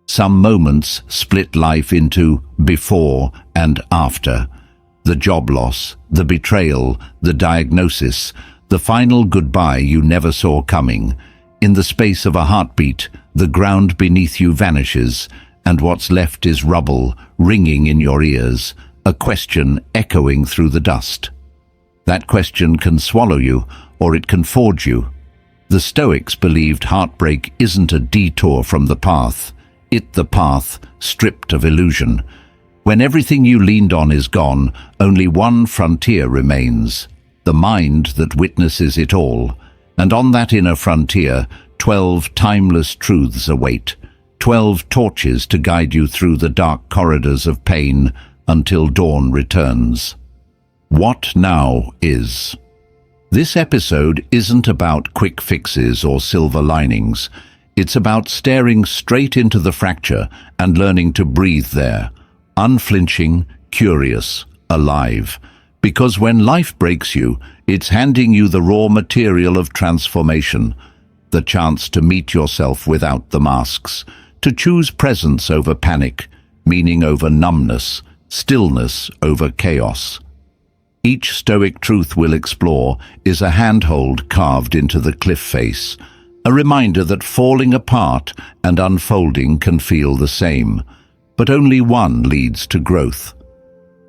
Some moments split life into before and after. The job loss, the betrayal, the diagnosis, the final goodbye you never saw coming. In the space of a heartbeat, the ground beneath you vanishes, and what's left is rubble ringing in your ears, a question echoing through the dust. That question can swallow you, or it can forge you. The Stoics believed heartbreak isn't a detour from the path, it's the path stripped of illusion. When everything you leaned on is gone, only one frontier remains, the mind that witnesses it all. And on that inner frontier, 12 timeless truths await, 12 torches to guide you through the dark corridors of pain until dawn returns. What now is? This episode isn't about quick fixes or silver linings. It's about staring straight into the fracture and learning to breathe there, unflinching, curious, alive. Because when life breaks you, it's handing you the raw material of transformation, the chance to meet yourself without the masks, to choose presence over panic, meaning over numbness, stillness over chaos. Each Stoic truth we'll explore is a handhold carved into the cliff face, a reminder that falling apart and unfolding can feel the same, but only one leads to growth.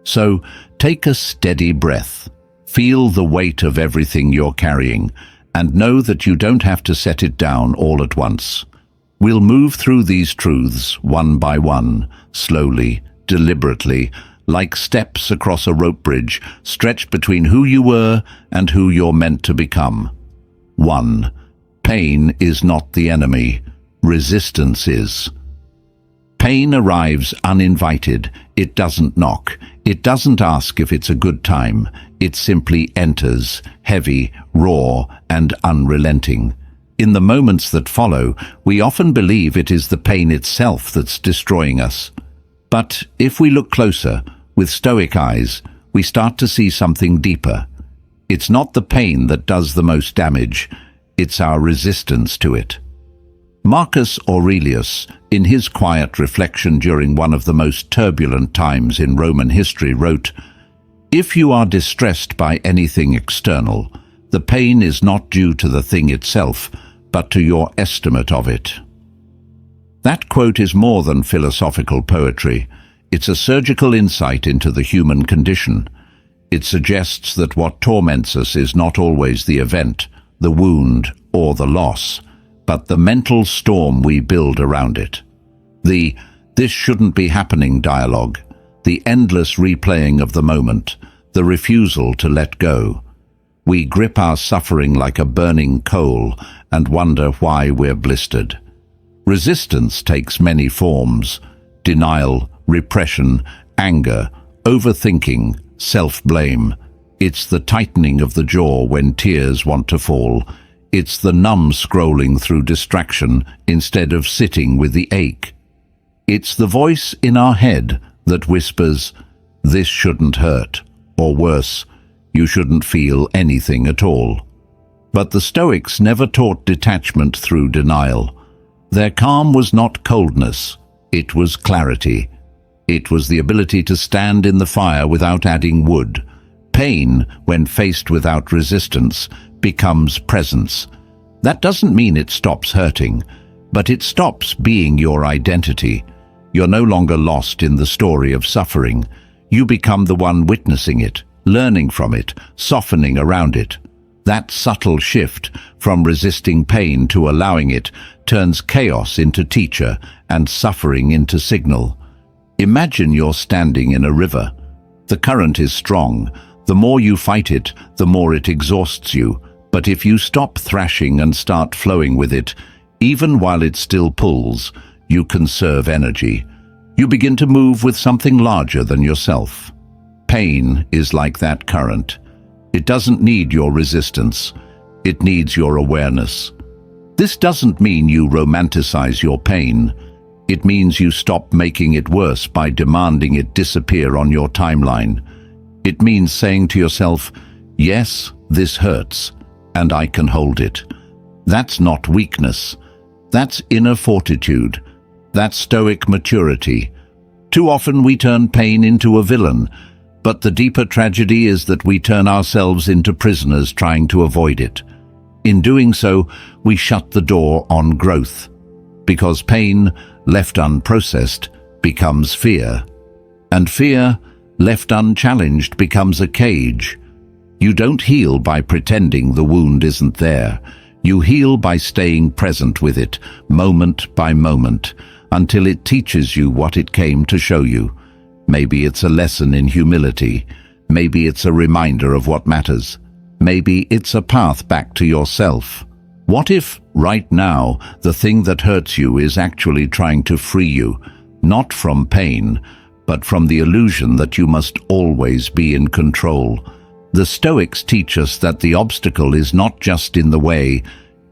So, take a steady breath, feel the weight of everything you're carrying, and know that you don't have to set it down all at once. We'll move through these truths one by one, slowly, deliberately, like steps across a rope bridge stretched between who you were and who you're meant to become. 1. Pain is not the enemy. Resistance is. Pain arrives uninvited. It doesn't knock. It doesn't ask if it's a good time. It simply enters, heavy, raw, and unrelenting. In the moments that follow, we often believe it is the pain itself that's destroying us. But if we look closer, with Stoic eyes, we start to see something deeper. It's not the pain that does the most damage, it's our resistance to it. Marcus Aurelius, in his quiet reflection during one of the most turbulent times in Roman history, wrote, "If you are distressed by anything external, the pain is not due to the thing itself, but to your estimate of it." That quote is more than philosophical poetry. It's a surgical insight into the human condition. It suggests that what torments us is not always the event, the wound, or the loss, but the mental storm we build around it. The "this shouldn't be happening" dialogue, the endless replaying of the moment, the refusal to let go. We grip our suffering like a burning coal and wonder why we're blistered. Resistance takes many forms: denial, repression, anger, overthinking, self-blame. It's the tightening of the jaw when tears want to fall. It's the numb scrolling through distraction instead of sitting with the ache. It's the voice in our head that whispers, "This shouldn't hurt," or worse, "You shouldn't feel anything at all." But the Stoics never taught detachment through denial. Their calm was not coldness, it was clarity. It was the ability to stand in the fire without adding wood. Pain, when faced without resistance, becomes presence. That doesn't mean it stops hurting, but it stops being your identity. You're no longer lost in the story of suffering. You become the one witnessing it, learning from it, softening around it. That subtle shift from resisting pain to allowing it turns chaos into teacher and suffering into signal. Imagine you're standing in a river. The current is strong. The more you fight it, the more it exhausts you. But if you stop thrashing and start flowing with it, even while it still pulls, you conserve energy. You begin to move with something larger than yourself. Pain is like that current. It doesn't need your resistance. It needs your awareness. This doesn't mean you romanticize your pain. It means you stop making it worse by demanding it disappear on your timeline. It means saying to yourself, "Yes, this hurts, and I can hold it." That's not weakness. That's inner fortitude. That's Stoic maturity. Too often we turn pain into a villain, but the deeper tragedy is that we turn ourselves into prisoners trying to avoid it. In doing so, we shut the door on growth, because pain, left unprocessed, becomes fear. And fear, left unchallenged, becomes a cage. You don't heal by pretending the wound isn't there. You heal by staying present with it, moment by moment, until it teaches you what it came to show you. Maybe it's a lesson in humility. Maybe it's a reminder of what matters. Maybe it's a path back to yourself. What if, right now, the thing that hurts you is actually trying to free you, not from pain, but from the illusion that you must always be in control? The Stoics teach us that the obstacle is not just in the way,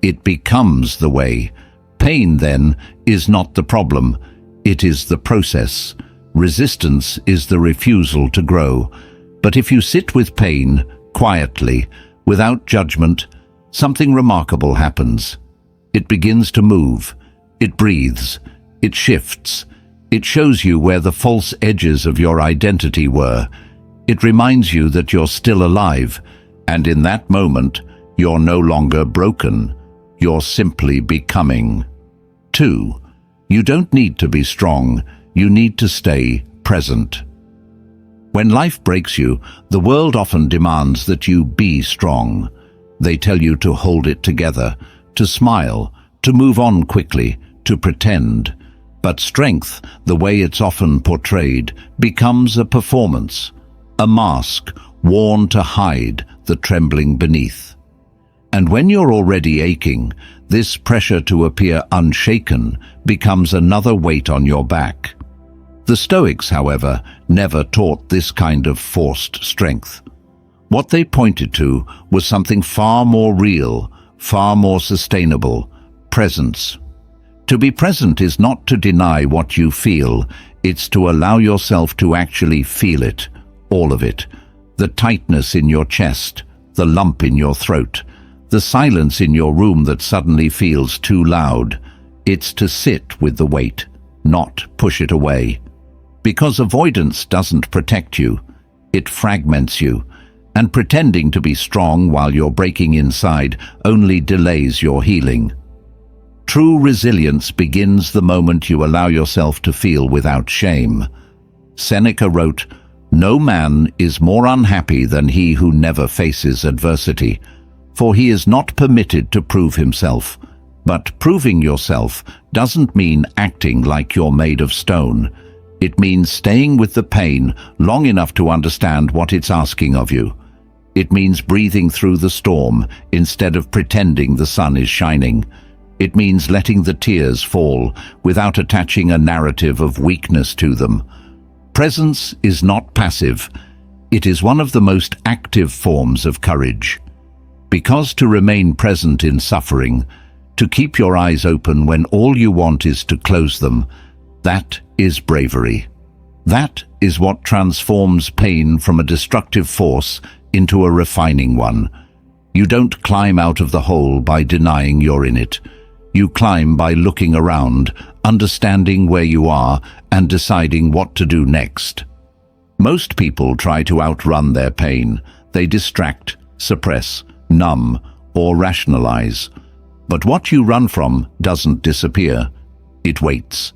it becomes the way. Pain, then, is not the problem, it is the process. Resistance is the refusal to grow. But if you sit with pain, quietly, without judgment, something remarkable happens. It begins to move. It breathes. It shifts. It shows you where the false edges of your identity were. It reminds you that you're still alive, and in that moment, you're no longer broken. You're simply becoming. 2. You don't need to be strong. You need to stay present. When life breaks you, the world often demands that you be strong. They tell you to hold it together, to smile, to move on quickly, to pretend. But strength, the way it's often portrayed, becomes a performance, a mask worn to hide the trembling beneath. And when you're already aching, this pressure to appear unshaken becomes another weight on your back. The Stoics, however, never taught this kind of forced strength. What they pointed to was something far more real, far more sustainable: presence. To be present is not to deny what you feel, it's to allow yourself to actually feel it, all of it. The tightness in your chest, the lump in your throat, the silence in your room that suddenly feels too loud. It's to sit with the weight, not push it away. Because avoidance doesn't protect you, it fragments you, and pretending to be strong while you're breaking inside only delays your healing. True resilience begins the moment you allow yourself to feel without shame. Seneca wrote, "No man is more unhappy than he who never faces adversity, for he is not permitted to prove himself." But proving yourself doesn't mean acting like you're made of stone. It means staying with the pain long enough to understand what it's asking of you. It means breathing through the storm instead of pretending the sun is shining. It means letting the tears fall without attaching a narrative of weakness to them. Presence is not passive. It is one of the most active forms of courage. Because to remain present in suffering, to keep your eyes open when all you want is to close them, that is bravery. That is what transforms pain from a destructive force into a refining one. You don't climb out of the hole by denying you're in it. You climb by looking around, understanding where you are, and deciding what to do next. Most people try to outrun their pain. They distract, suppress, numb, or rationalize. But what you run from doesn't disappear. It waits.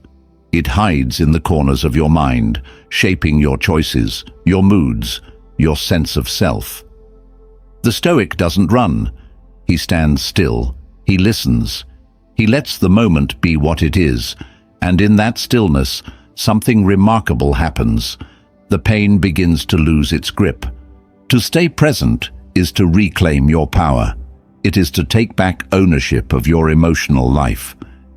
It hides in the corners of your mind, shaping your choices, your moods, your sense of self. The Stoic doesn't run. He stands still. He listens. He lets the moment be what it is, and in that stillness, something remarkable happens. The pain begins to lose its grip. To stay present is to reclaim your power. It is to take back ownership of your emotional life.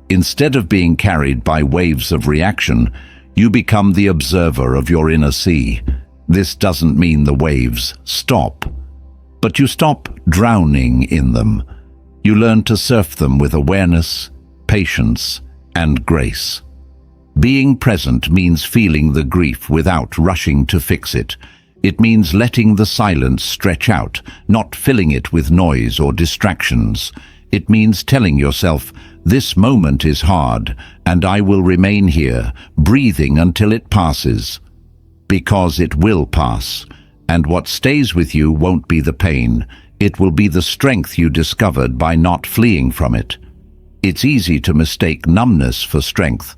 Instead of being carried by waves of reaction, you become the observer of your inner sea. This doesn't mean the waves stop, but you stop drowning in them. You learn to surf them with awareness, patience, and grace. Being present means feeling the grief without rushing to fix it. It means letting the silence stretch out, not filling it with noise or distractions. It means telling yourself, this moment is hard, and I will remain here, breathing until it passes. Because it will pass, and what stays with you won't be the pain, it will be the strength you discovered by not fleeing from it. It's easy to mistake numbness for strength,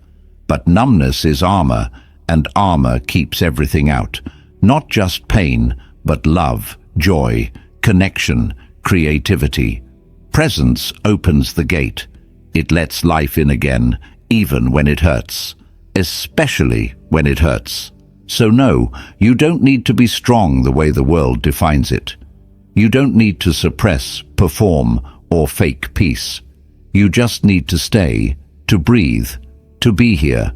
but numbness is armor, and armor keeps everything out. Not just pain, but love, joy, connection, creativity. Presence opens the gate. It lets life in again, even when it hurts. Especially when it hurts. So no, you don't need to be strong the way the world defines it. You don't need to suppress, perform, or fake peace. You just need to stay, to breathe, to be here.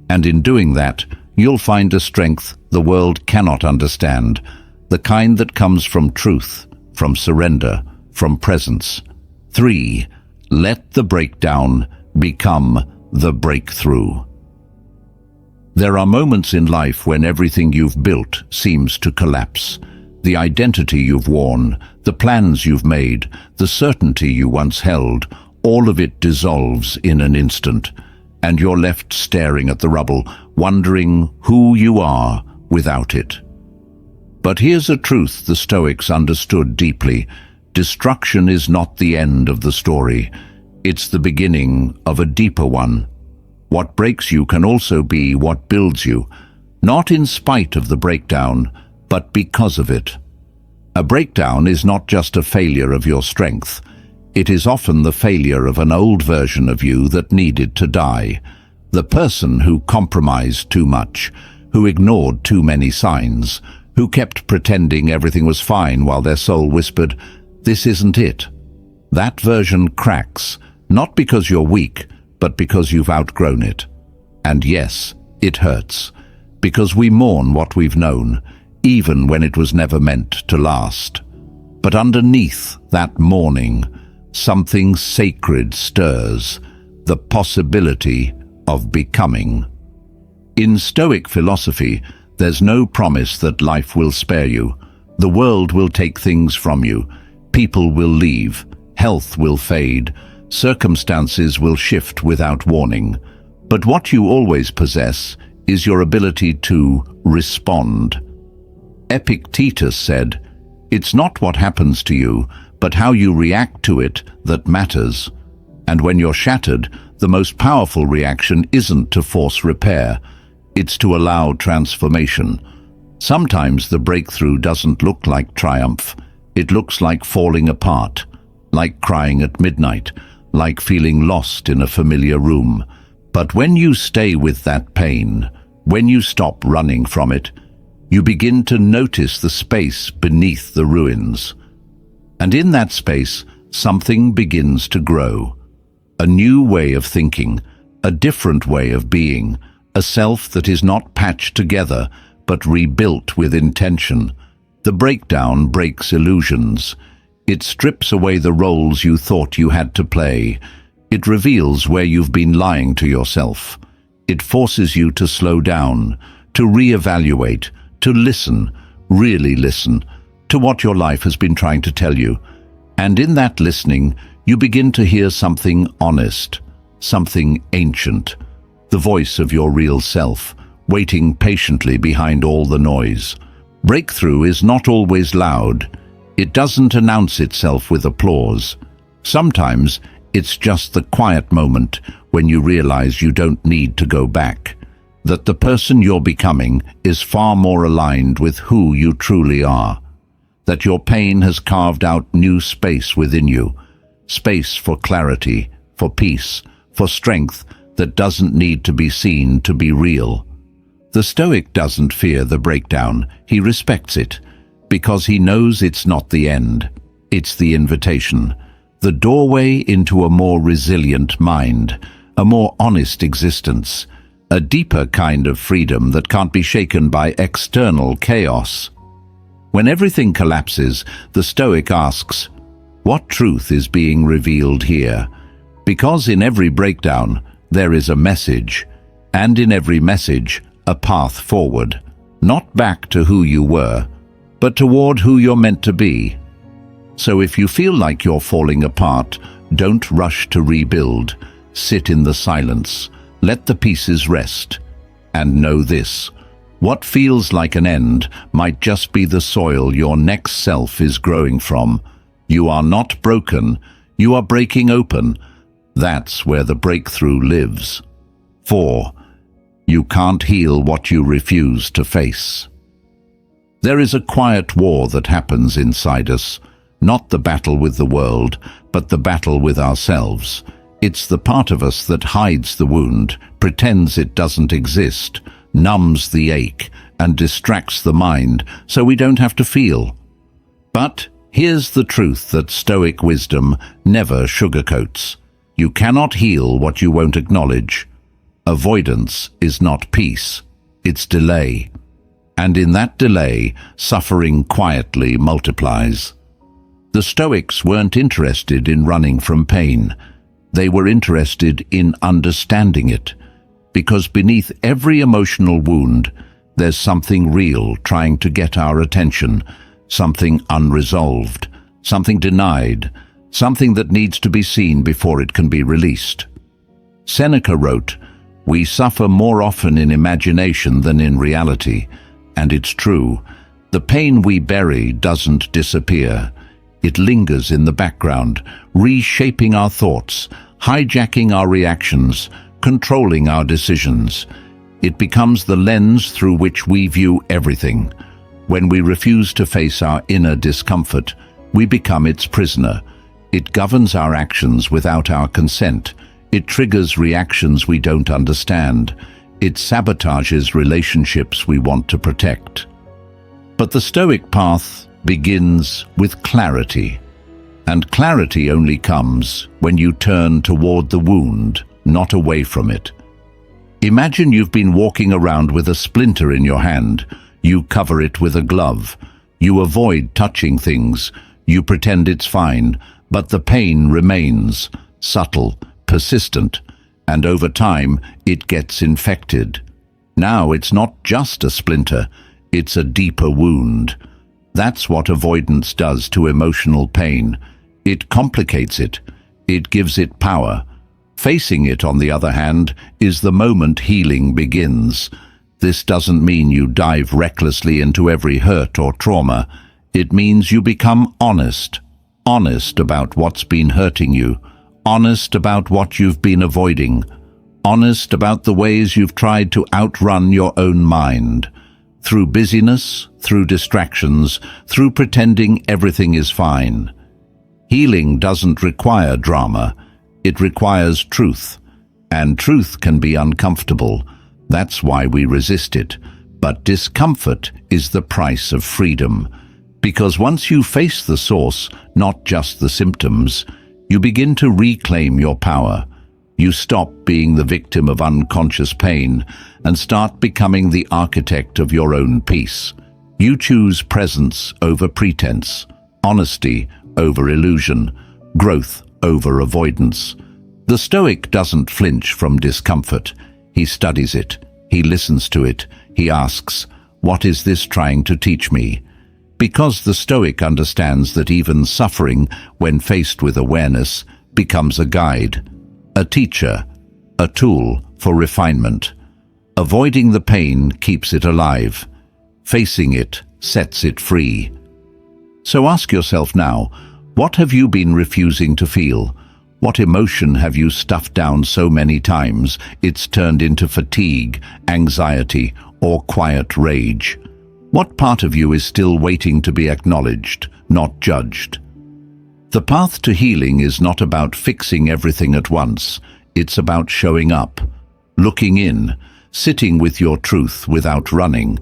And in doing that, you'll find a strength the world cannot understand, the kind that comes from truth, from surrender, from presence. 3. Let the breakdown become the breakthrough. There are moments in life when everything you've built seems to collapse. The identity you've worn, the plans you've made, the certainty you once held, all of it dissolves in an instant, and you're left staring at the rubble, wondering who you are without it. But here's a truth the Stoics understood deeply. Destruction is not the end of the story. It's the beginning of a deeper one. What breaks you can also be what builds you, not in spite of the breakdown, but because of it. A breakdown is not just a failure of your strength. It is often the failure of an old version of you that needed to die. The person who compromised too much, who ignored too many signs, who kept pretending everything was fine while their soul whispered, "This isn't it." That version cracks, not because you're weak, but because you've outgrown it. And yes, it hurts, because we mourn what we've known, even when it was never meant to last. But underneath that mourning, something sacred stirs, the possibility of becoming. In Stoic philosophy, there's no promise that life will spare you. The world will take things from you. People will leave. Health will fade. Circumstances will shift without warning. But what you always possess is your ability to respond. Epictetus said, "It's not what happens to you, but how you react to it that matters." And when you're shattered, the most powerful reaction isn't to force repair. It's to allow transformation. Sometimes the breakthrough doesn't look like triumph. It looks like falling apart, like crying at midnight, like feeling lost in a familiar room. But when you stay with that pain, when you stop running from it, you begin to notice the space beneath the ruins. And in that space, something begins to grow. A new way of thinking, a different way of being, a self that is not patched together, but rebuilt with intention. The breakdown breaks illusions. It strips away the roles you thought you had to play. It reveals where you've been lying to yourself. It forces you to slow down, to reevaluate, to listen, really listen, to what your life has been trying to tell you. And in that listening, you begin to hear something honest, something ancient, the voice of your real self, waiting patiently behind all the noise. Breakthrough is not always loud. It doesn't announce itself with applause. Sometimes it's just the quiet moment when you realize you don't need to go back, that the person you're becoming is far more aligned with who you truly are, that your pain has carved out new space within you, space for clarity, for peace, for strength that doesn't need to be seen to be real. The Stoic doesn't fear the breakdown, he respects it, because he knows it's not the end, it's the invitation, the doorway into a more resilient mind, a more honest existence, a deeper kind of freedom that can't be shaken by external chaos. When everything collapses, the Stoic asks, what truth is being revealed here? Because in every breakdown, there is a message, and in every message, a path forward, not back to who you were, but toward who you're meant to be. So if you feel like you're falling apart, Don't rush to rebuild. Sit in the silence. Let the pieces rest. And know this: what feels like an end might just be the soil your next self is growing from. You are not broken. You are breaking open. That's where the breakthrough lives. 4. You can't heal what you refuse to face. There is a quiet war that happens inside us, not the battle with the world, but the battle with ourselves. It's the part of us that hides the wound, pretends it doesn't exist, numbs the ache, and distracts the mind so we don't have to feel. But here's the truth that Stoic wisdom never sugarcoats. You cannot heal what you won't acknowledge. Avoidance is not peace, it's delay. And in that delay, suffering quietly multiplies. The Stoics weren't interested in running from pain. They were interested in understanding it, because beneath every emotional wound, there's something real trying to get our attention, something unresolved, something denied, something that needs to be seen before it can be released. Seneca wrote, "We suffer more often in imagination than in reality," and it's true. The pain we bury doesn't disappear. It lingers in the background, reshaping our thoughts, hijacking our reactions, controlling our decisions. It becomes the lens through which we view everything. When we refuse to face our inner discomfort, we become its prisoner. It governs our actions without our consent. It triggers reactions we don't understand. It sabotages relationships we want to protect. But the Stoic path begins with clarity. And clarity only comes when you turn toward the wound, not away from it. Imagine you've been walking around with a splinter in your hand. You cover it with a glove. You avoid touching things. You pretend it's fine, but the pain remains, subtle, persistent, and over time it gets infected. Now it's not just a splinter, it's a deeper wound. That's what avoidance does to emotional pain. It complicates it. It gives it power. Facing it, on the other hand, is the moment healing begins. This doesn't mean you dive recklessly into every hurt or trauma. It means you become honest. Honest about what's been hurting you. Honest about what you've been avoiding. Honest about the ways you've tried to outrun your own mind. Through busyness, through distractions, through pretending everything is fine. Healing doesn't require drama. It requires truth. And truth can be uncomfortable. That's why we resist it. But discomfort is the price of freedom. Because once you face the source, not just the symptoms, you begin to reclaim your power. You stop being the victim of unconscious pain and start becoming the architect of your own peace. You choose presence over pretense, honesty over illusion, growth over avoidance. The Stoic doesn't flinch from discomfort. He studies it. He listens to it. He asks, "What is this trying to teach me?" Because the Stoic understands that even suffering, when faced with awareness, becomes a guide, a teacher, a tool for refinement. Avoiding the pain keeps it alive. Facing it sets it free. So ask yourself now, what have you been refusing to feel? What emotion have you stuffed down so many times it's turned into fatigue, anxiety, or quiet rage? What part of you is still waiting to be acknowledged, not judged? The path to healing is not about fixing everything at once. It's about showing up, looking in, sitting with your truth without running.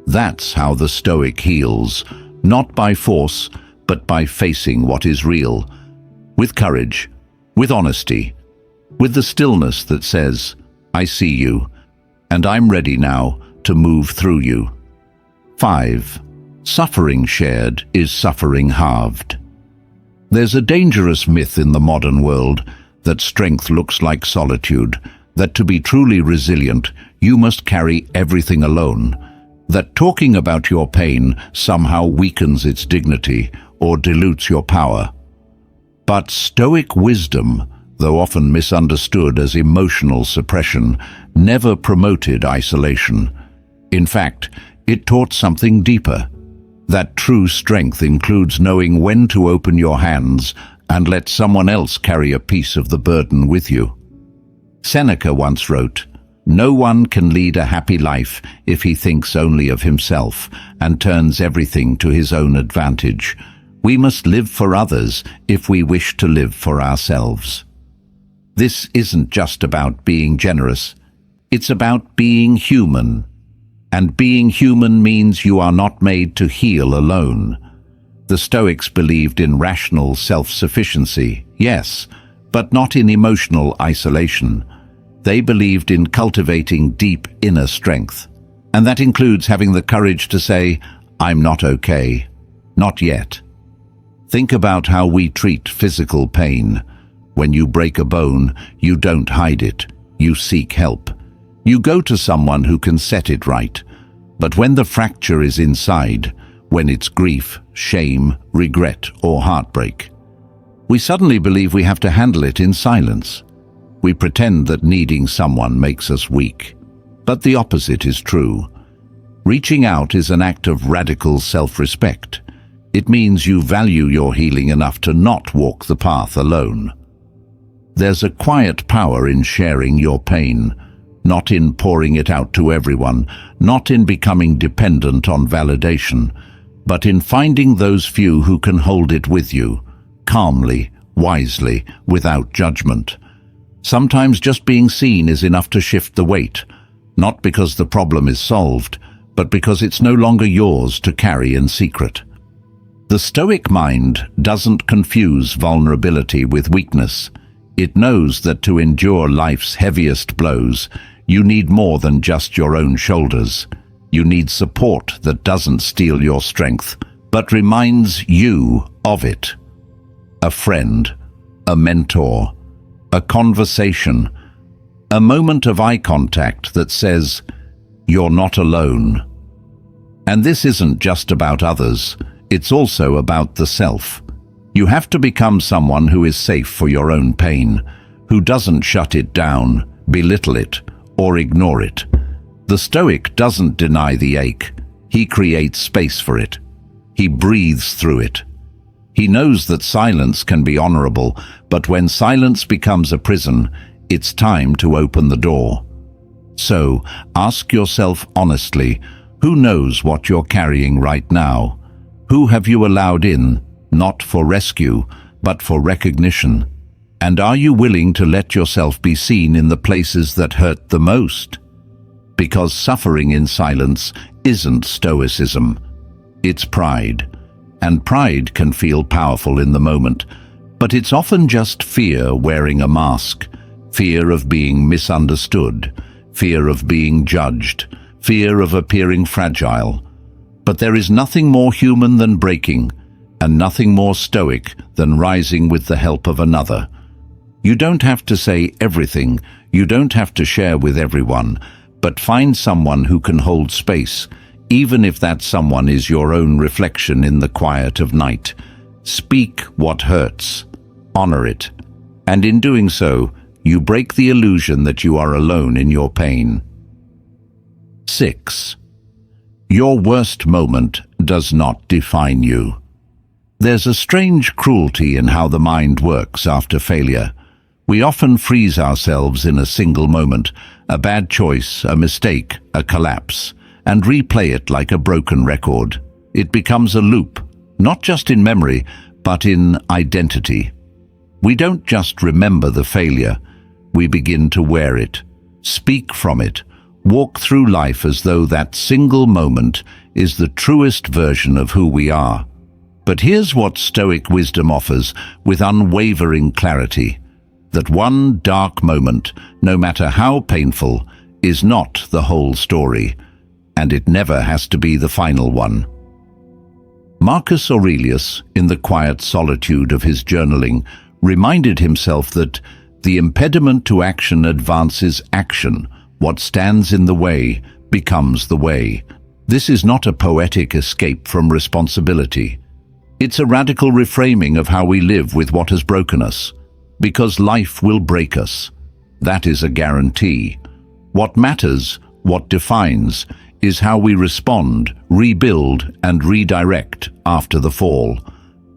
That's how the Stoic heals, not by force, but by facing what is real, with courage, with honesty, with the stillness that says, "I see you, and I'm ready now to move through you." 5. Suffering shared is suffering halved. There's a dangerous myth in the modern world that strength looks like solitude, that to be truly resilient, you must carry everything alone, that talking about your pain somehow weakens its dignity or dilutes your power. But Stoic wisdom, though often misunderstood as emotional suppression, never promoted isolation. In fact, it taught something deeper, that true strength includes knowing when to open your hands and let someone else carry a piece of the burden with you. Seneca once wrote, "No one can lead a happy life if he thinks only of himself and turns everything to his own advantage. We must live for others if we wish to live for ourselves." This isn't just about being generous, it's about being human. And being human means you are not made to heal alone. The Stoics believed in rational self-sufficiency, yes, but not in emotional isolation. They believed in cultivating deep inner strength, and that includes having the courage to say, "I'm not okay, not yet." Think about how we treat physical pain. When you break a bone, you don't hide it, you seek help. You go to someone who can set it right. But when the fracture is inside, when it's grief, shame, regret, or heartbreak, we suddenly believe we have to handle it in silence. We pretend that needing someone makes us weak. But the opposite is true. Reaching out is an act of radical self-respect. It means you value your healing enough to not walk the path alone. There's a quiet power in sharing your pain, not in pouring it out to everyone, not in becoming dependent on validation, but in finding those few who can hold it with you, calmly, wisely, without judgment. Sometimes just being seen is enough to shift the weight, not because the problem is solved, but because it's no longer yours to carry in secret. The Stoic mind doesn't confuse vulnerability with weakness. It knows that to endure life's heaviest blows, you need more than just your own shoulders. You need support that doesn't steal your strength, but reminds you of it. A friend, a mentor, a conversation, a moment of eye contact that says, "You're not alone." And this isn't just about others, it's also about the self. You have to become someone who is safe for your own pain, who doesn't shut it down, belittle it, or ignore it. The Stoic doesn't deny the ache, he creates space for it. He breathes through it. He knows that silence can be honorable, but when silence becomes a prison, it's time to open the door. So, ask yourself honestly, who knows what you're carrying right now? Who have you allowed in, not for rescue, but for recognition? And are you willing to let yourself be seen in the places that hurt the most? Because suffering in silence isn't stoicism, it's pride. And pride can feel powerful in the moment, but it's often just fear wearing a mask, fear of being misunderstood, fear of being judged, fear of appearing fragile. But there is nothing more human than breaking, and nothing more stoic than rising with the help of another. You don't have to say everything, you don't have to share with everyone, but find someone who can hold space, even if that someone is your own reflection in the quiet of night. Speak what hurts, honor it, and in doing so, you break the illusion that you are alone in your pain. 6. Your worst moment does not define you. There's a strange cruelty in how the mind works after failure. We often freeze ourselves in a single moment, a bad choice, a mistake, a collapse, and replay it like a broken record. It becomes a loop, not just in memory, but in identity. We don't just remember the failure, we begin to wear it, speak from it, walk through life as though that single moment is the truest version of who we are. But here's what Stoic wisdom offers with unwavering clarity, that one dark moment, no matter how painful, is not the whole story, and it never has to be the final one. Marcus Aurelius, in the quiet solitude of his journaling, reminded himself that the impediment to action advances action. What stands in the way becomes the way. This is not a poetic escape from responsibility. It's a radical reframing of how we live with what has broken us. Because life will break us. That is a guarantee. What matters, what defines, is how we respond, rebuild, and redirect after the fall.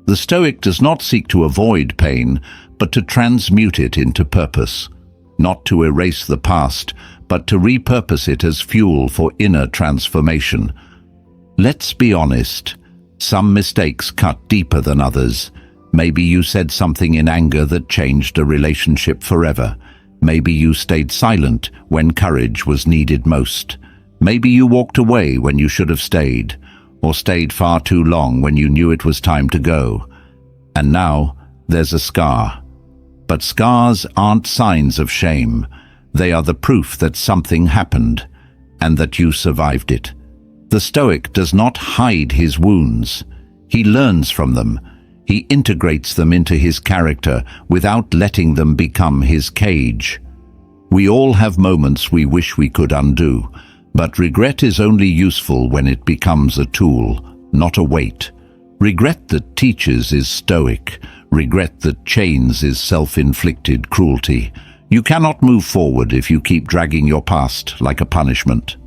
The Stoic does not seek to avoid pain, but to transmute it into purpose. Not to erase the past, but to repurpose it as fuel for inner transformation. Let's be honest. Some mistakes cut deeper than others. Maybe you said something in anger that changed a relationship forever. Maybe you stayed silent when courage was needed most. Maybe you walked away when you should have stayed, or stayed far too long when you knew it was time to go. And now there's a scar. But scars aren't signs of shame. They are the proof that something happened, and that you survived it. The Stoic does not hide his wounds. He learns from them. He integrates them into his character without letting them become his cage. We all have moments we wish we could undo, but regret is only useful when it becomes a tool, not a weight. Regret that teaches is stoic. Regret that chains is self-inflicted cruelty. You cannot move forward if you keep dragging your past like a punishment.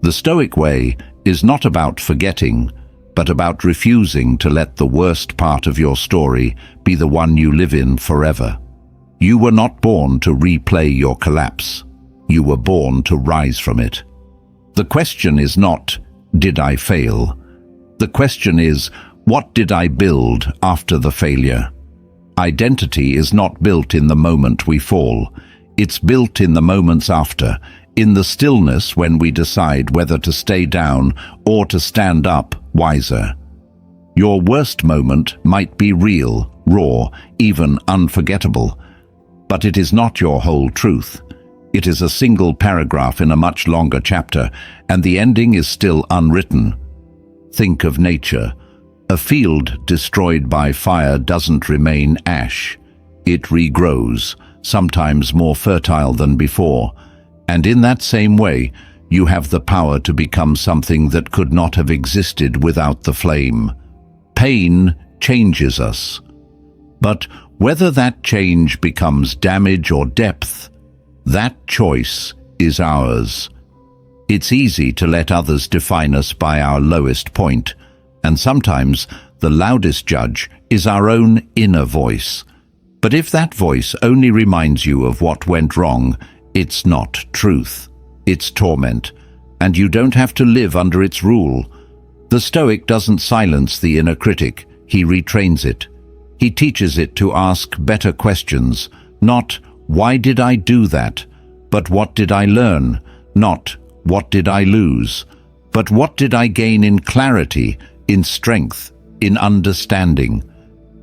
The Stoic way is not about forgetting, but about refusing to let the worst part of your story be the one you live in forever. You were not born to replay your collapse. You were born to rise from it. The question is not, did I fail? The question is, what did I build after the failure? Identity is not built in the moment we fall. It's built in the moments after, in the stillness when we decide whether to stay down or to stand up wiser. Your worst moment might be real, raw, even unforgettable, but it is not your whole truth. It is a single paragraph in a much longer chapter, and the ending is still unwritten. Think of nature. A field destroyed by fire doesn't remain ash. It regrows, sometimes more fertile than before. And in that same way, you have the power to become something that could not have existed without the flame. Pain changes us. But whether that change becomes damage or depth, that choice is ours. It's easy to let others define us by our lowest point, and sometimes the loudest judge is our own inner voice. But if that voice only reminds you of what went wrong, it's not truth. It's torment, and you don't have to live under its rule. The Stoic doesn't silence the inner critic, he retrains it. He teaches it to ask better questions, not, why did I do that? But what did I learn? Not, what did I lose? But what did I gain in clarity, in strength, in understanding?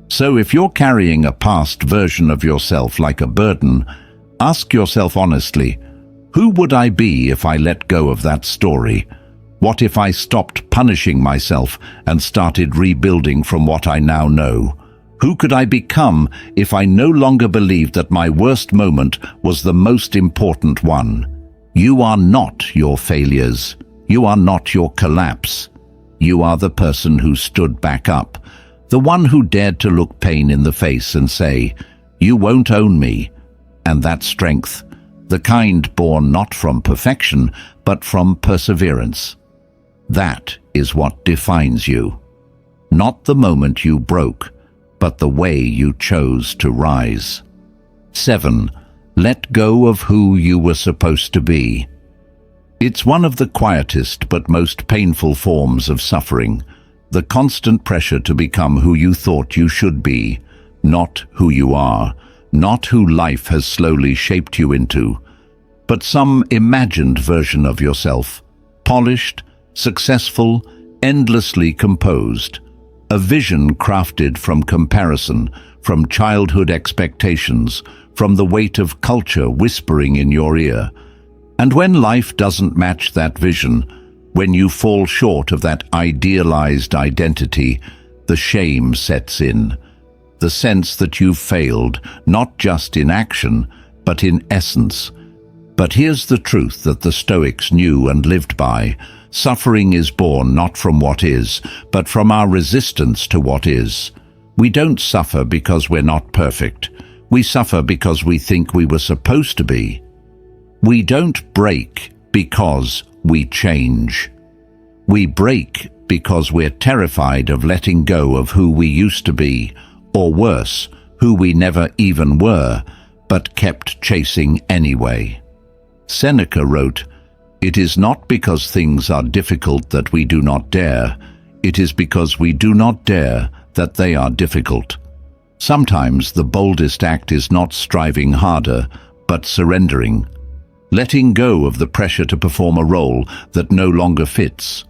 So if you're carrying a past version of yourself like a burden, ask yourself honestly, who would I be if I let go of that story? What if I stopped punishing myself and started rebuilding from what I now know? Who could I become if I no longer believed that my worst moment was the most important one? You are not your failures. You are not your collapse. You are the person who stood back up, the one who dared to look pain in the face and say, you won't own me. And that strength, the kind born not from perfection, but from perseverance. That is what defines you. Not the moment you broke, but the way you chose to rise. 7. Let go of who you were supposed to be. It's one of the quietest but most painful forms of suffering, the constant pressure to become who you thought you should be, not who you are, not who life has slowly shaped you into, but some imagined version of yourself, polished, successful, endlessly composed, a vision crafted from comparison, from childhood expectations, from the weight of culture whispering in your ear. And when life doesn't match that vision, when you fall short of that idealized identity, the shame sets in. The sense that you've failed, not just in action, but in essence. But here's the truth that the Stoics knew and lived by. Suffering is born not from what is, but from our resistance to what is. We don't suffer because we're not perfect. We suffer because we think we were supposed to be. We don't break because we change. We break because we're terrified of letting go of who we used to be, or worse, who we never even were, but kept chasing anyway. Seneca wrote, "It is not because things are difficult that we do not dare. It is because we do not dare that they are difficult." Sometimes the boldest act is not striving harder, but surrendering. Letting go of the pressure to perform a role that no longer fits.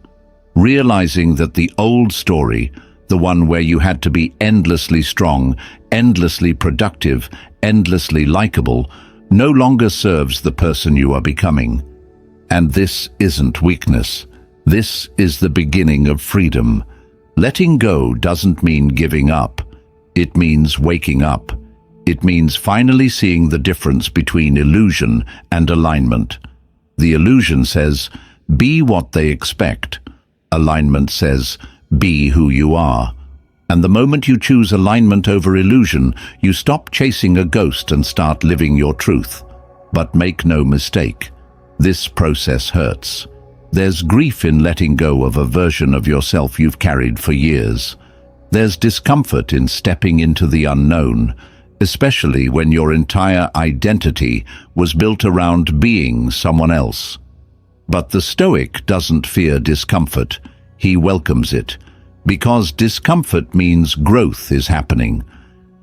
Realizing that the old story, the one where you had to be endlessly strong, endlessly productive, endlessly likable, no longer serves the person you are becoming. And this isn't weakness. This is the beginning of freedom. Letting go doesn't mean giving up. It means waking up. It means finally seeing the difference between illusion and alignment. The illusion says, be what they expect. Alignment says, be who you are. And the moment you choose alignment over illusion, you stop chasing a ghost and start living your truth. But make no mistake, this process hurts. There's grief in letting go of a version of yourself you've carried for years. There's discomfort in stepping into the unknown, especially when your entire identity was built around being someone else. But the Stoic doesn't fear discomfort, he welcomes it, because discomfort means growth is happening.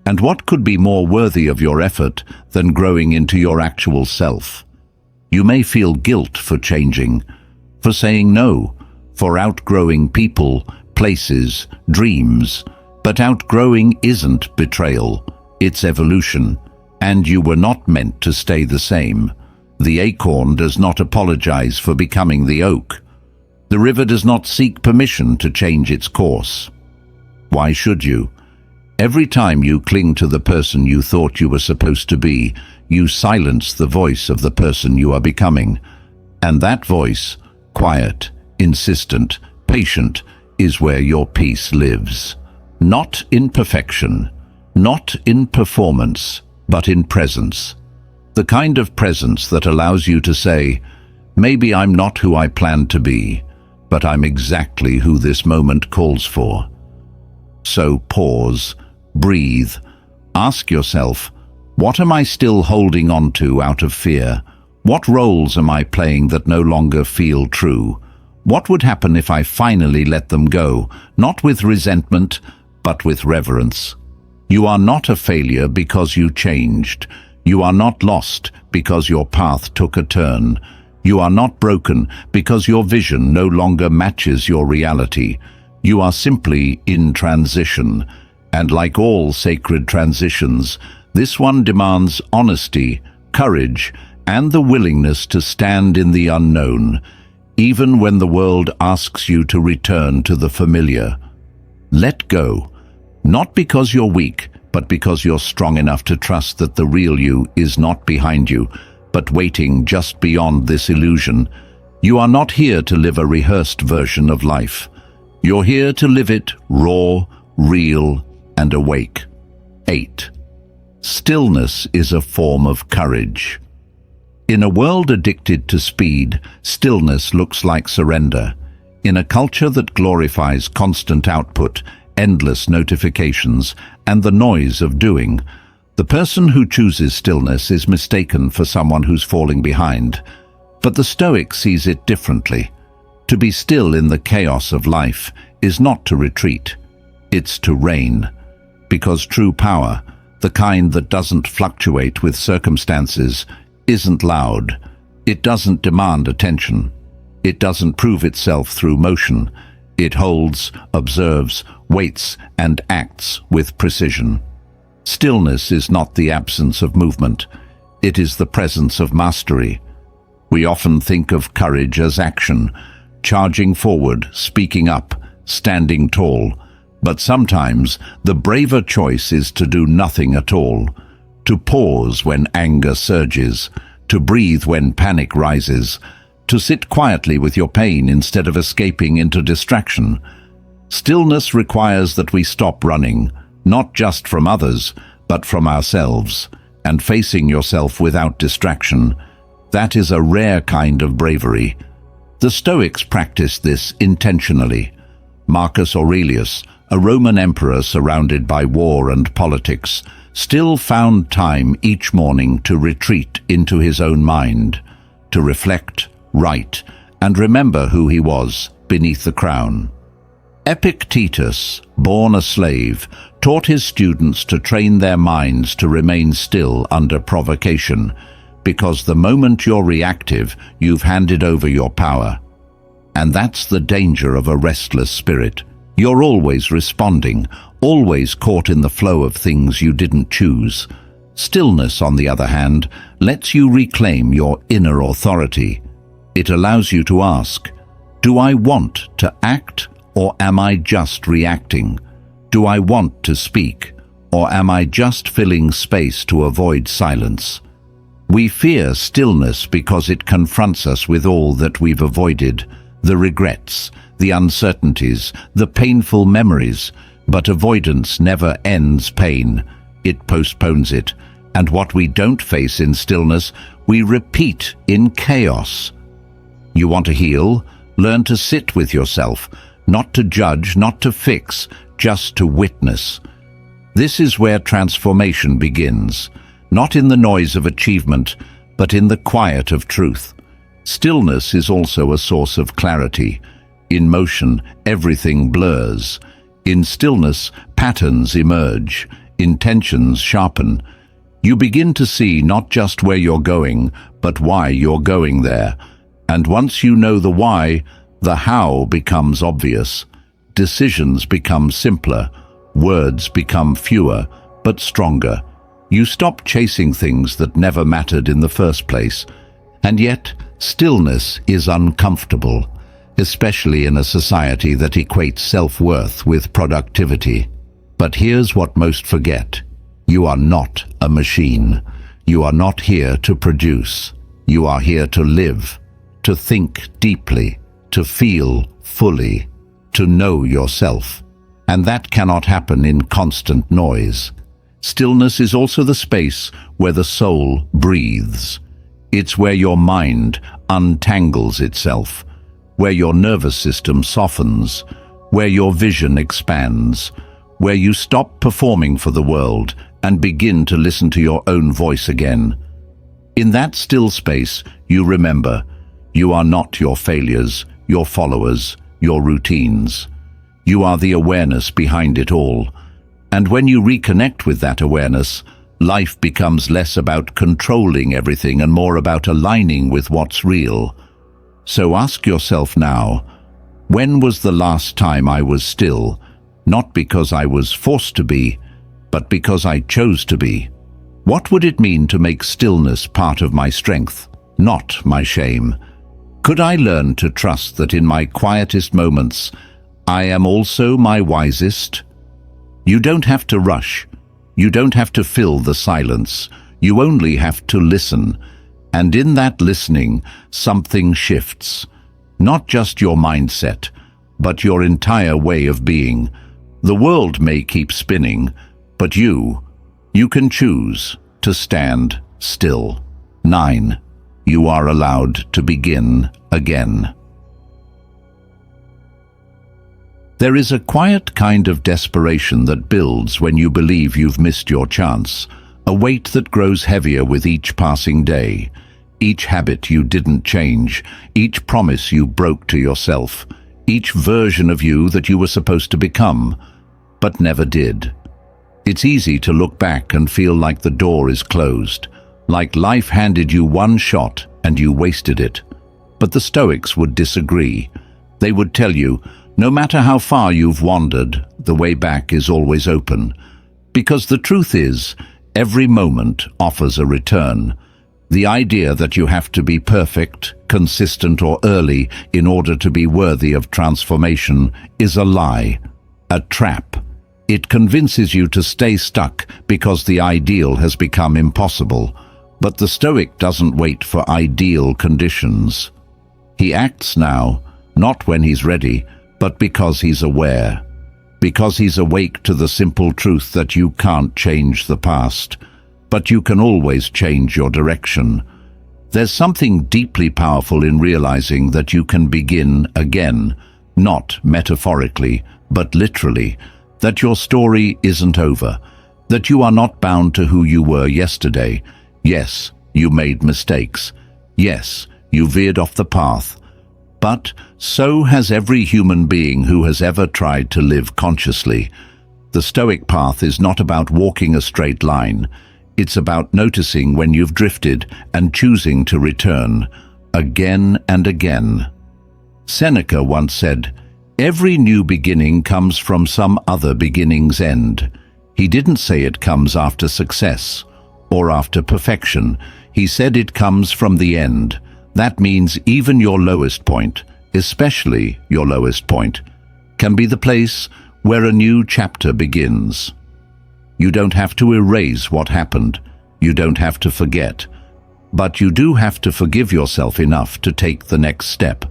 And what could be more worthy of your effort than growing into your actual self? You may feel guilt for changing, for saying no, for outgrowing people, places, dreams, but outgrowing isn't betrayal, it's evolution, and you were not meant to stay the same. The acorn does not apologize for becoming the oak. The river does not seek permission to change its course. Why should you? Every time you cling to the person you thought you were supposed to be, you silence the voice of the person you are becoming. And that voice, quiet, insistent, patient, is where your peace lives. Not in perfection, not in performance, but in presence. The kind of presence that allows you to say, maybe I'm not who I planned to be, but I'm exactly who this moment calls for. So pause, breathe, ask yourself, what am I still holding on to out of fear? What roles am I playing that no longer feel true? What would happen if I finally let them go, not with resentment, but with reverence? You are not a failure because you changed. You are not lost because your path took a turn. You are not broken because your vision no longer matches your reality. You are simply in transition. And like all sacred transitions, this one demands honesty, courage, and the willingness to stand in the unknown, even when the world asks you to return to the familiar. Let go, not because you're weak, but because you're strong enough to trust that the real you is not behind you, but waiting just beyond this illusion. You are not here to live a rehearsed version of life. You're here to live it raw, real, and awake. 8. Stillness is a form of courage. In a world addicted to speed, stillness looks like surrender. In a culture that glorifies constant output, endless notifications, and the noise of doing, the person who chooses stillness is mistaken for someone who's falling behind. But the Stoic sees it differently. To be still in the chaos of life is not to retreat, it's to reign. Because true power, the kind that doesn't fluctuate with circumstances, isn't loud. It doesn't demand attention. It doesn't prove itself through motion. It holds, observes, waits, and acts with precision. Stillness is not the absence of movement. It is the presence of mastery. We often think of courage as action, charging forward, speaking up, standing tall. But sometimes the braver choice is to do nothing at all, to pause when anger surges, to breathe when panic rises, to sit quietly with your pain instead of escaping into distraction. Stillness requires that we stop running, not just from others, but from ourselves, and facing yourself without distraction. That is a rare kind of bravery. The Stoics practiced this intentionally. Marcus Aurelius, a Roman emperor surrounded by war and politics, still found time each morning to retreat into his own mind, to reflect, write, and remember who he was beneath the crown. Epictetus, born a slave, taught his students to train their minds to remain still under provocation, because the moment you're reactive, you've handed over your power. And that's the danger of a restless spirit. You're always responding, always caught in the flow of things you didn't choose. Stillness, on the other hand, lets you reclaim your inner authority. It allows you to ask, do I want to act, or am I just reacting? Do I want to speak, or am I just filling space to avoid silence? We fear stillness because it confronts us with all that we've avoided, the regrets, the uncertainties, the painful memories. But avoidance never ends pain. It postpones it. And what we don't face in stillness, we repeat in chaos. You want to heal? Learn to sit with yourself, not to judge, not to fix, just to witness. This is where transformation begins, not in the noise of achievement, but in the quiet of truth. Stillness is also a source of clarity. In motion, everything blurs. In stillness, patterns emerge, intentions sharpen. You begin to see not just where you're going, but why you're going there. And once you know the why, the how becomes obvious. Decisions become simpler, words become fewer, but stronger. You stop chasing things that never mattered in the first place. And yet, stillness is uncomfortable, especially in a society that equates self-worth with productivity. But here's what most forget. You are not a machine. You are not here to produce. You are here to live, to think deeply, to feel fully, to know yourself. And that cannot happen in constant noise. Stillness is also the space where the soul breathes. It's where your mind untangles itself, where your nervous system softens, where your vision expands, where you stop performing for the world and begin to listen to your own voice again. In that still space, you remember, you are not your failures, your followers, your routines. You are the awareness behind it all. And when you reconnect with that awareness, life becomes less about controlling everything and more about aligning with what's real. So ask yourself now, when was the last time I was still, not because I was forced to be, but because I chose to be? What would it mean to make stillness part of my strength, not my shame? Could I learn to trust that in my quietest moments, I am also my wisest? You don't have to rush. You don't have to fill the silence. You only have to listen. And in that listening, something shifts. Not just your mindset, but your entire way of being. The world may keep spinning, but you can choose to stand still. 9. You are allowed to begin again. There is a quiet kind of desperation that builds when you believe you've missed your chance, a weight that grows heavier with each passing day, each habit you didn't change, each promise you broke to yourself, each version of you that you were supposed to become, but never did. It's easy to look back and feel like the door is closed, like life handed you one shot and you wasted it. But the Stoics would disagree. They would tell you, no matter how far you've wandered, the way back is always open. Because the truth is, every moment offers a return. The idea that you have to be perfect, consistent, or early in order to be worthy of transformation is a lie, a trap. It convinces you to stay stuck because the ideal has become impossible. But the Stoic doesn't wait for ideal conditions. He acts now, not when he's ready, but because he's aware. Because he's awake to the simple truth that you can't change the past, but you can always change your direction. There's something deeply powerful in realizing that you can begin again, not metaphorically, but literally, that your story isn't over, that you are not bound to who you were yesterday. Yes, you made mistakes. Yes, you veered off the path. But so has every human being who has ever tried to live consciously. The Stoic path is not about walking a straight line. It's about noticing when you've drifted and choosing to return, again and again. Seneca once said, "Every new beginning comes from some other beginning's end." He didn't say it comes after success or after perfection. He said it comes from the end. That means even your lowest point, especially your lowest point, can be the place where a new chapter begins. You don't have to erase what happened. You don't have to forget. But you do have to forgive yourself enough to take the next step.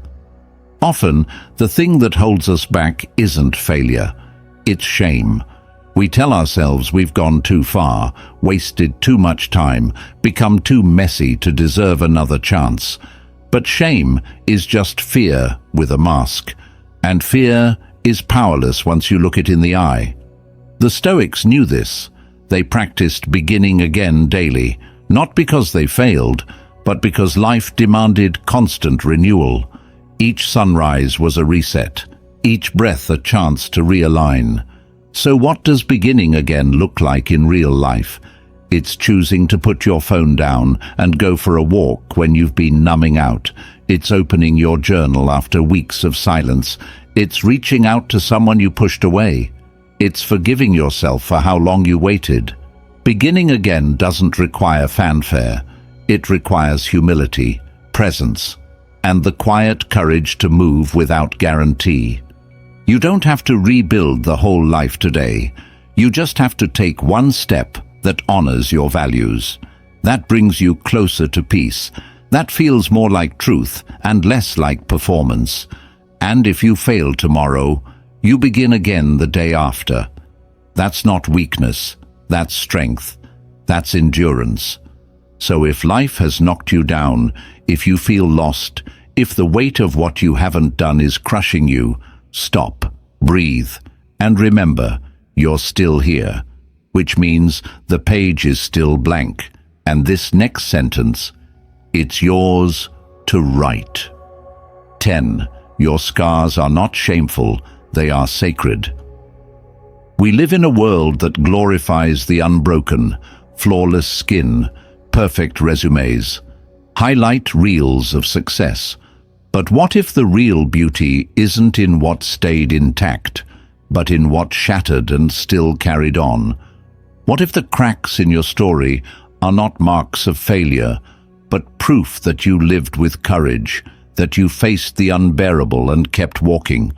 Often, the thing that holds us back isn't failure. It's shame. We tell ourselves we've gone too far, wasted too much time, become too messy to deserve another chance. But shame is just fear with a mask. And fear is powerless once you look it in the eye. The Stoics knew this. They practiced beginning again daily, not because they failed, but because life demanded constant renewal. Each sunrise was a reset, each breath a chance to realign. So what does beginning again look like in real life? It's choosing to put your phone down and go for a walk when you've been numbing out. It's opening your journal after weeks of silence. It's reaching out to someone you pushed away. It's forgiving yourself for how long you waited. Beginning again doesn't require fanfare. It requires humility, presence, and the quiet courage to move without guarantee. You don't have to rebuild the whole life today. You just have to take one step that honors your values. That brings you closer to peace. That feels more like truth and less like performance. And if you fail tomorrow, you begin again the day after. That's not weakness, that's strength, that's endurance. So if life has knocked you down, if you feel lost, if the weight of what you haven't done is crushing you, stop, breathe, and remember, you're still here, which means the page is still blank, and this next sentence, it's yours to write. 10. Your scars are not shameful, they are sacred. We live in a world that glorifies the unbroken, flawless skin, perfect resumes, highlight reels of success. But what if the real beauty isn't in what stayed intact, but in what shattered and still carried on? What if the cracks in your story are not marks of failure, but proof that you lived with courage, that you faced the unbearable and kept walking?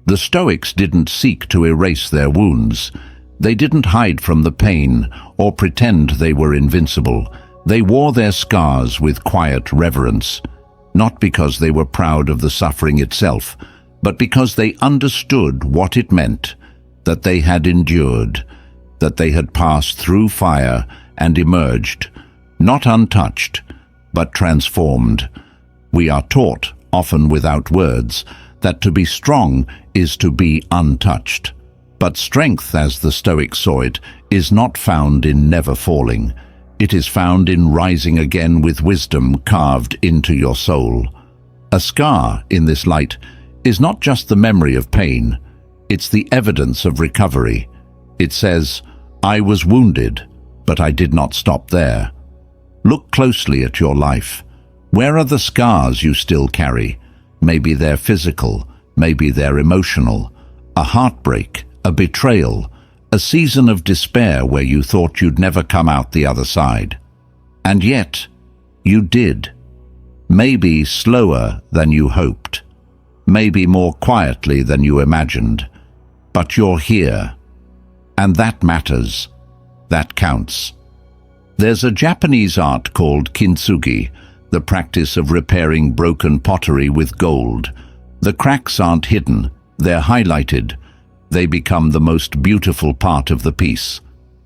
The Stoics didn't seek to erase their wounds. They didn't hide from the pain or pretend they were invincible. They wore their scars with quiet reverence, not because they were proud of the suffering itself, but because they understood what it meant, that they had endured, that they had passed through fire and emerged, not untouched, but transformed. We are taught, often without words, that to be strong is to be untouched. But strength, as the Stoics saw it, is not found in never falling. It is found in rising again with wisdom carved into your soul. A scar, in this light, is not just the memory of pain. It's the evidence of recovery. It says, I was wounded, but I did not stop there. Look closely at your life. Where are the scars you still carry? Maybe they're physical, maybe they're emotional. A heartbreak, a betrayal, a season of despair where you thought you'd never come out the other side. And yet, you did. Maybe slower than you hoped. Maybe more quietly than you imagined. But you're here. And that matters. That counts. There's a Japanese art called kintsugi, the practice of repairing broken pottery with gold. The cracks aren't hidden, they're highlighted. They become the most beautiful part of the piece.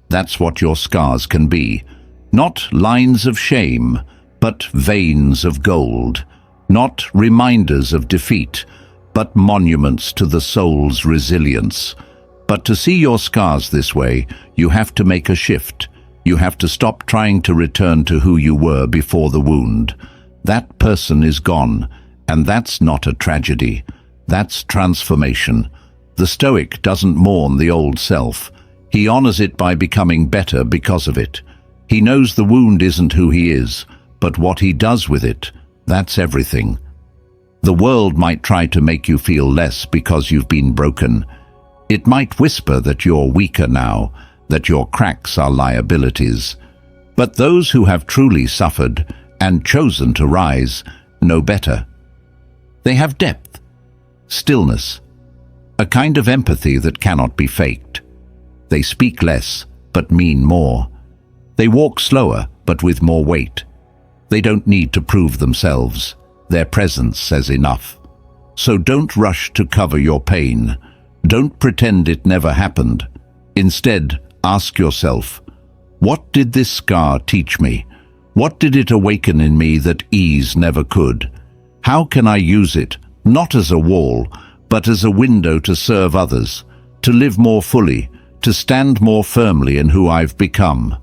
That's what your scars can be. Not lines of shame, but veins of gold. Not reminders of defeat, but monuments to the soul's resilience. But to see your scars this way, you have to make a shift. You have to stop trying to return to who you were before the wound. That person is gone, and that's not a tragedy. That's transformation. The Stoic doesn't mourn the old self. He honors it by becoming better because of it. He knows the wound isn't who he is, but what he does with it, that's everything. The world might try to make you feel less because you've been broken. It might whisper that you're weaker now, that your cracks are liabilities. But those who have truly suffered and chosen to rise know better. They have depth, stillness, a kind of empathy that cannot be faked. They speak less, but mean more. They walk slower, but with more weight. They don't need to prove themselves. Their presence says enough. So don't rush to cover your pain. Don't pretend it never happened. Instead, ask yourself, what did this scar teach me? What did it awaken in me that ease never could? How can I use it, not as a wall, but as a window to serve others, to live more fully, to stand more firmly in who I've become?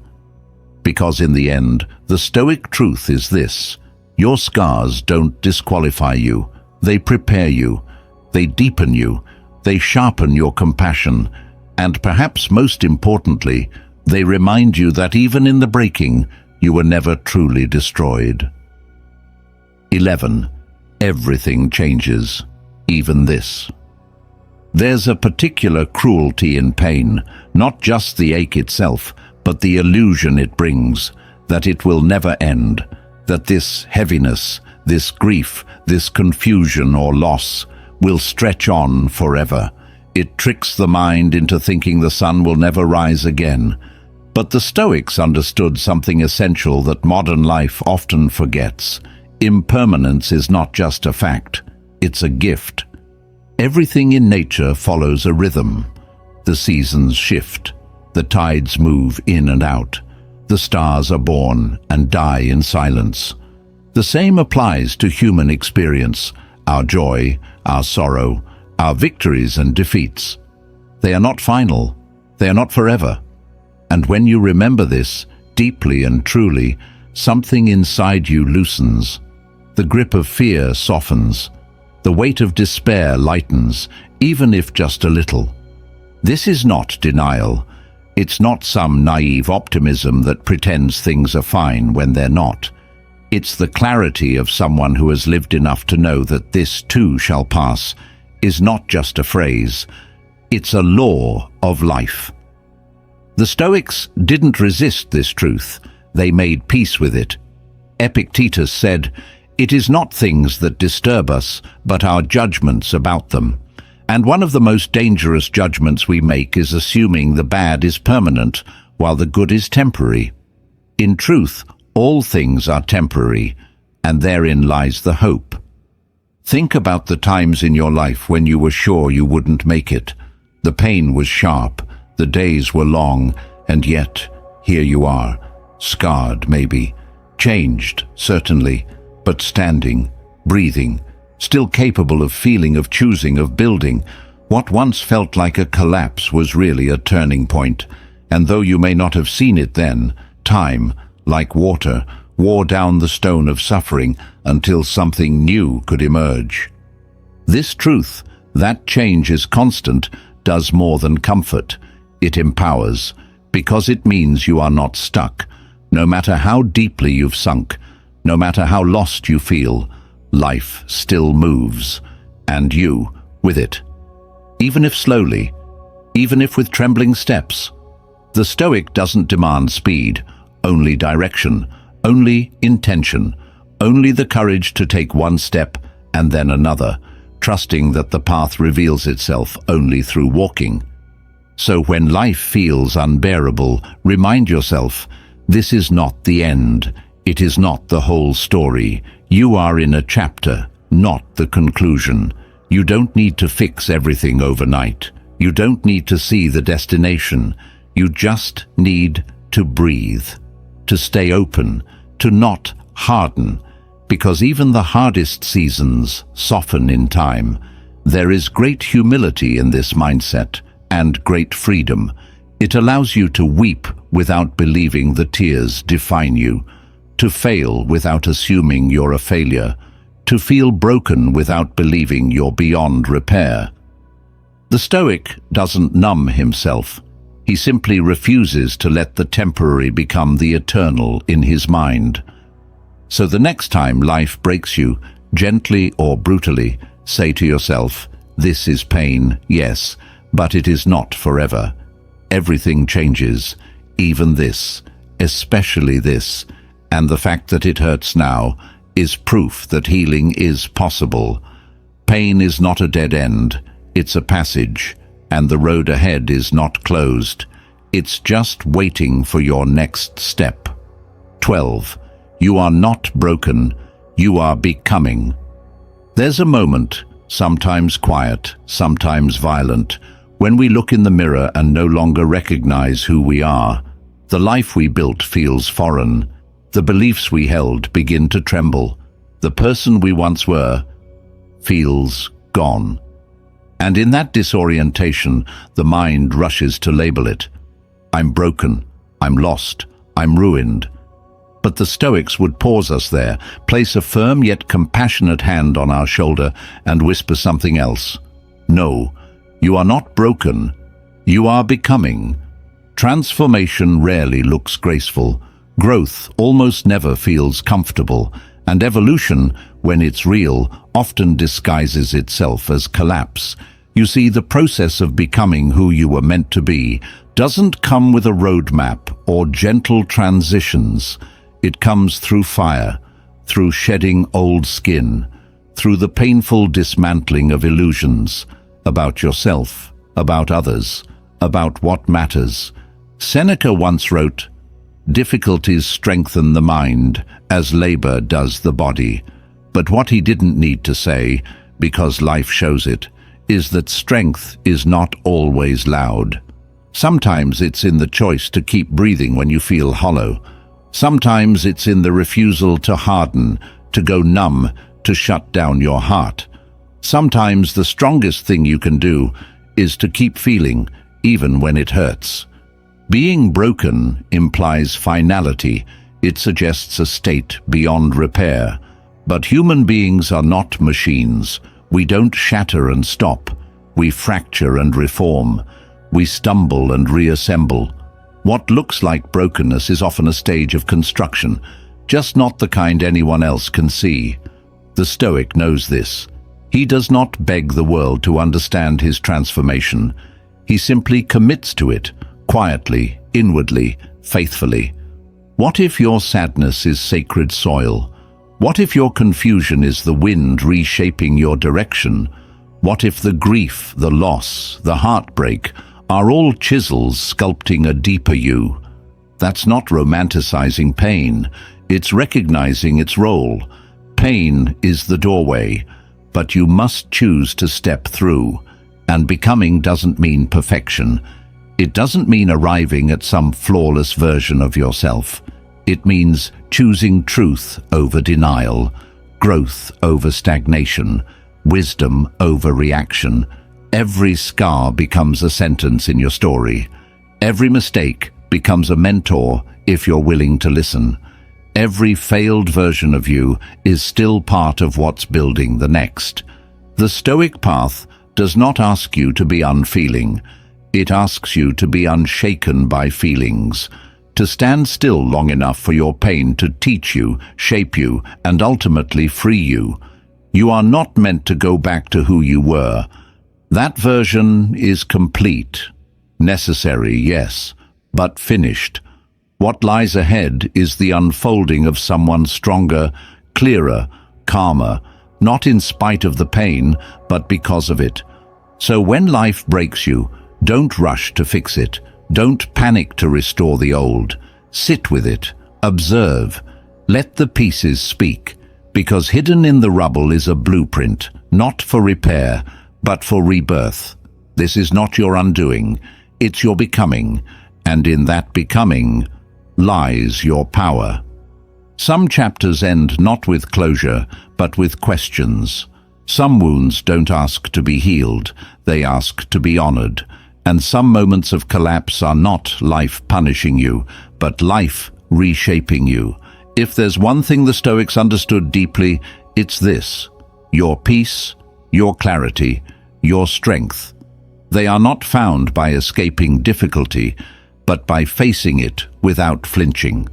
Because in the end, the Stoic truth is this: your scars don't disqualify you, they prepare you, they deepen you, they sharpen your compassion, and perhaps most importantly, they remind you that even in the breaking, you were never truly destroyed. 11. Everything changes, even this. There's a particular cruelty in pain, not just the ache itself, but the illusion it brings, that it will never end, that this heaviness, this grief, this confusion or loss will stretch on forever. It tricks the mind into thinking the sun will never rise again. But the Stoics understood something essential that modern life often forgets. Impermanence is not just a fact, it's a gift. Everything in nature follows a rhythm. The seasons shift, the tides move in and out, the stars are born and die in silence. The same applies to human experience, our joy, our sorrow, our victories and defeats. They are not final, they are not forever. And when you remember this, deeply and truly, something inside you loosens. The grip of fear softens. The weight of despair lightens, even if just a little. This is not denial. It's not some naive optimism that pretends things are fine when they're not. It's the clarity of someone who has lived enough to know that this too shall pass is not just a phrase. It's a law of life. The Stoics didn't resist this truth. They made peace with it. Epictetus said, "It is not things that disturb us, but our judgments about them." And one of the most dangerous judgments we make is assuming the bad is permanent, while the good is temporary. In truth, all things are temporary, and therein lies the hope. Think about the times in your life when you were sure you wouldn't make it. The pain was sharp, the days were long, and yet, here you are, scarred maybe, changed, certainly, but standing, breathing, still capable of feeling, of choosing, of building. What once felt like a collapse was really a turning point, and though you may not have seen it then, time, like water, wore down the stone of suffering until something new could emerge. This truth, that change is constant, does more than comfort. It empowers, because it means you are not stuck. No matter how deeply you've sunk, no matter how lost you feel, life still moves, and you with it. Even if slowly, even if with trembling steps. The Stoic doesn't demand speed, only direction, only intention, only the courage to take one step and then another, trusting that the path reveals itself only through walking. So when life feels unbearable, remind yourself, this is not the end, It is not the whole story. You are in a chapter, not the conclusion. You don't need to fix everything overnight. You don't need to see the destination. You just need to breathe, to stay open, to not harden, because even the hardest seasons soften in time. There is great humility in this mindset and great freedom. It allows you to weep without believing the tears define you, to fail without assuming you're a failure, to feel broken without believing you're beyond repair. The Stoic doesn't numb himself. He simply refuses to let the temporary become the eternal in his mind. So the next time life breaks you, gently or brutally, say to yourself, "This is pain, yes, but it is not forever. Everything changes, even this, especially this, and the fact that it hurts now is proof that healing is possible. Pain is not a dead end, it's a passage, and the road ahead is not closed. It's just waiting for your next step." 12. You are not broken, you are becoming. There's a moment, sometimes quiet, sometimes violent, when we look in the mirror and no longer recognize who we are. The life we built feels foreign. The beliefs we held begin to tremble. The person we once were feels gone. And in that disorientation, the mind rushes to label it. I'm broken, I'm lost, I'm ruined. But the Stoics would pause us there, place a firm yet compassionate hand on our shoulder and whisper something else. No, you are not broken, you are becoming. Transformation rarely looks graceful. Growth almost never feels comfortable, and evolution, when it's real, often disguises itself as collapse. You see, the process of becoming who you were meant to be doesn't come with a roadmap or gentle transitions. It comes through fire, through shedding old skin, through the painful dismantling of illusions about yourself, about others, about what matters. Seneca once wrote, "Difficulties strengthen the mind as labor does the body." But what he didn't need to say, because life shows it, is that strength is not always loud. Sometimes it's in the choice to keep breathing when you feel hollow. Sometimes it's in the refusal to harden, to go numb, to shut down your heart. Sometimes the strongest thing you can do is to keep feeling, even when it hurts. Being broken implies finality. It suggests a state beyond repair. But human beings are not machines. We don't shatter and stop. We fracture and reform. We stumble and reassemble. What looks like brokenness is often a stage of construction, just not the kind anyone else can see. The Stoic knows this. He does not beg the world to understand his transformation. He simply commits to it, quietly, inwardly, faithfully. What if your sadness is sacred soil? What if your confusion is the wind reshaping your direction? What if the grief, the loss, the heartbreak are all chisels sculpting a deeper you? That's not romanticizing pain. It's recognizing its role. Pain is the doorway, but you must choose to step through. And becoming doesn't mean perfection. It doesn't mean arriving at some flawless version of yourself. It means choosing truth over denial, growth over stagnation, wisdom over reaction. Every scar becomes a sentence in your story. Every mistake becomes a mentor if you're willing to listen. Every failed version of you is still part of what's building the next. The Stoic path does not ask you to be unfeeling. It asks you to be unshaken by feelings, to stand still long enough for your pain to teach you, shape you, and ultimately free you. You are not meant to go back to who you were. That version is complete. Necessary, yes, but finished. What lies ahead is the unfolding of someone stronger, clearer, calmer, not in spite of the pain, but because of it. So when life breaks you, don't rush to fix it. Don't panic to restore the old. Sit with it, observe, Let the pieces speak, because hidden in the rubble is a blueprint, not for repair, but for rebirth. This is not your undoing, it's your becoming, and in that becoming lies your power. Some chapters end not with closure, but with questions. Some wounds don't ask to be healed, they ask to be honored. And some moments of collapse are not life punishing you, but life reshaping you. If there's one thing the Stoics understood deeply, it's this: your peace, your clarity, your strength. They are not found by escaping difficulty, but by facing it without flinching.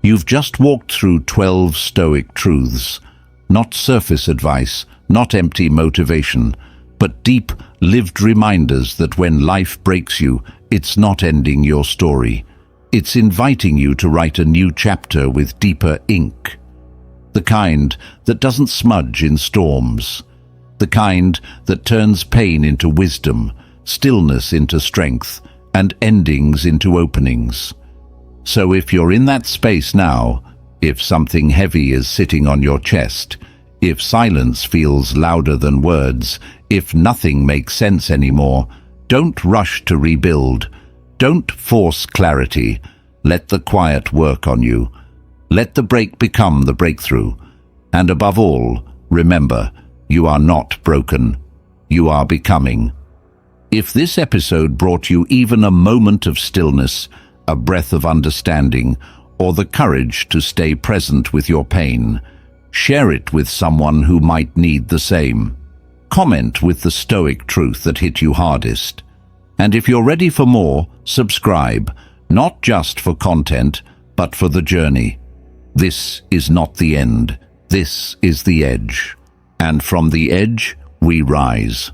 You've just walked through 12 Stoic truths, not surface advice, not empty motivation, but deep, lived reminders that when life breaks you, it's not ending your story. It's inviting you to write a new chapter with deeper ink. The kind that doesn't smudge in storms. The kind that turns pain into wisdom, stillness into strength, and endings into openings. So if you're in that space now, if something heavy is sitting on your chest, if silence feels louder than words, if nothing makes sense anymore, don't rush to rebuild. Don't force clarity. Let the quiet work on you. Let the break become the breakthrough. And above all, remember, you are not broken. You are becoming. If this episode brought you even a moment of stillness, a breath of understanding, or the courage to stay present with your pain, share it with someone who might need the same. Comment with the Stoic truth that hit you hardest. And if you're ready for more, subscribe, not just for content, but for the journey. This is not the end. This is the edge. And from the edge, we rise.